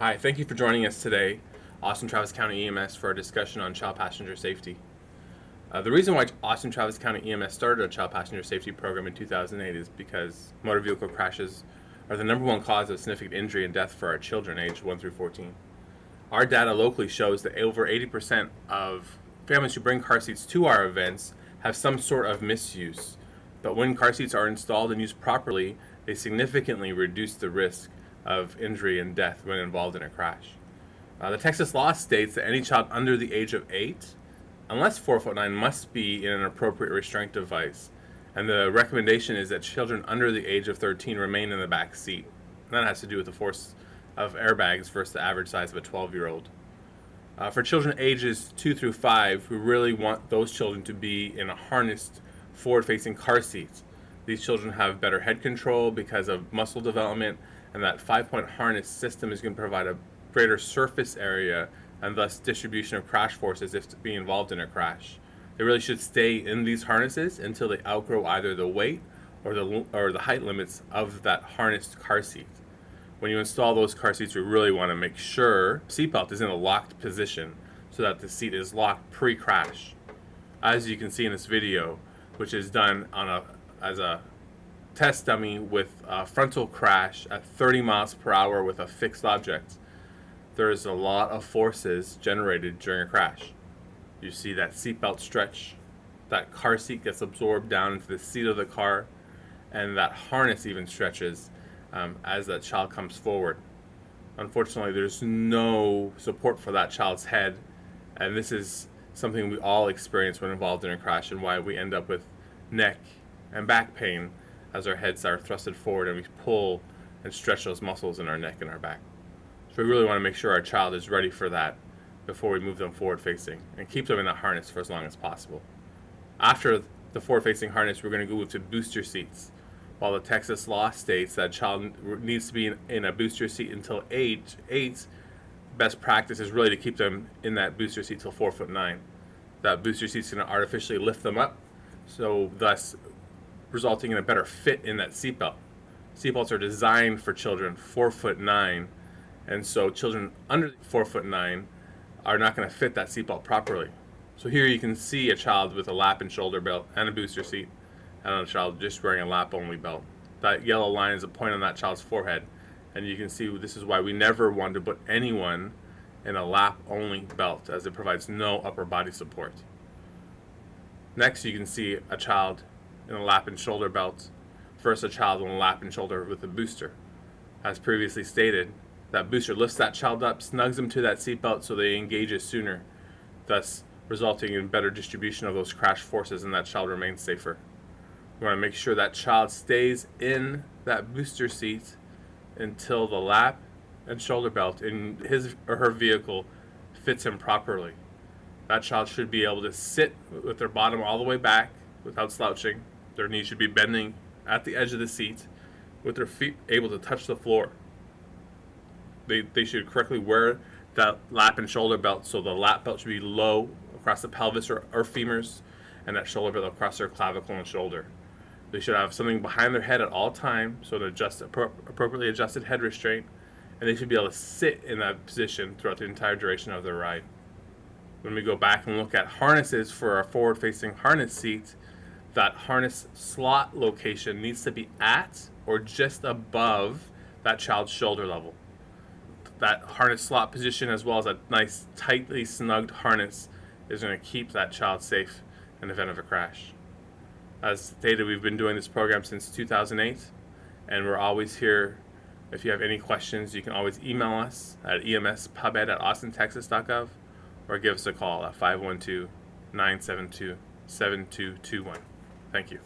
Hi, thank you for joining us today, Austin-Travis County EMS, for a discussion on child passenger safety. The reason why Austin-Travis County EMS started a child passenger safety program in 2008 is because motor vehicle crashes are the #1 cause of significant injury and death for our children aged 1 through 14. Our data locally shows that over 80% of families who bring car seats to our events have some sort of misuse. But when car seats are installed and used properly, they significantly reduce the risk of injury and death when involved in a crash. The Texas law states that any child under the age of 8, unless 4'9", must be in an appropriate restraint device. And the recommendation is that children under the age of 13 remain in the back seat. And that has to do with the force of airbags versus the average size of a 12-year-old. For children ages 2 through 5, we really want those children to be in a harnessed forward-facing car seat. These children have better head control because of muscle development, and that 5-point harness system is going to provide a greater surface area and thus distribution of crash forces if being involved in a crash. They really should stay in these harnesses until they outgrow either the weight or the height limits of that harnessed car seat. When you install those car seats, we really want to make sure the seatbelt is in a locked position so that the seat is locked pre-crash. As you can see in this video, which is done on as a test dummy with a frontal crash at 30 miles per hour with a fixed object, there's a lot of forces generated during a crash. You see that seatbelt stretch, that car seat gets absorbed down into the seat of the car, and that harness even stretches as that child comes forward. Unfortunately, there's no support for that child's head, and this is something we all experience when involved in a crash, and why we end up with neck and back pain as our heads are thrusted forward and we pull and stretch those muscles in our neck and our back. So we really want to make sure our child is ready for that before we move them forward facing and keep them in that harness for as long as possible. After the forward facing harness, we're going to go to booster seats. While the Texas law states that a child needs to be in a booster seat until age 8, best practice is really to keep them in that booster seat till 4'9". That booster seat's going to artificially lift them up, so thus resulting in a better fit in that seatbelt. Seatbelts are designed for children 4'9", and so children under 4'9" are not going to fit that seatbelt properly. So here you can see a child with a lap and shoulder belt and a booster seat, and a child just wearing a lap-only belt. That yellow line is a point on that child's forehead, and you can see this is why we never want to put anyone in a lap-only belt, as it provides no upper body support. Next, you can see a child in a lap and shoulder belt versus a child in a lap and shoulder with a booster. As previously stated, that booster lifts that child up, snugs them to that seatbelt so they engage it sooner, thus resulting in better distribution of those crash forces and that child remains safer. We want to make sure that child stays in that booster seat until the lap and shoulder belt in his or her vehicle fits him properly. That child should be able to sit with their bottom all the way back without slouching. Their knees should be bending at the edge of the seat with their feet able to touch the floor. They should correctly wear that lap and shoulder belt, so the lap belt should be low across the pelvis or femurs, and that shoulder belt across their clavicle and shoulder. They should have something behind their head at all times, so an appropriately adjusted head restraint, and they should be able to sit in that position throughout the entire duration of their ride. When we go back and look at harnesses for our forward-facing harness seat, that harness slot location needs to be at or just above that child's shoulder level. That harness slot position, as well as a nice tightly snugged harness, is going to keep that child safe in the event of a crash. As stated, we've been doing this program since 2008, and we're always here. If you have any questions, you can always email us at emspubed@austintexas.gov or give us a call at 512-972-7221. Thank you.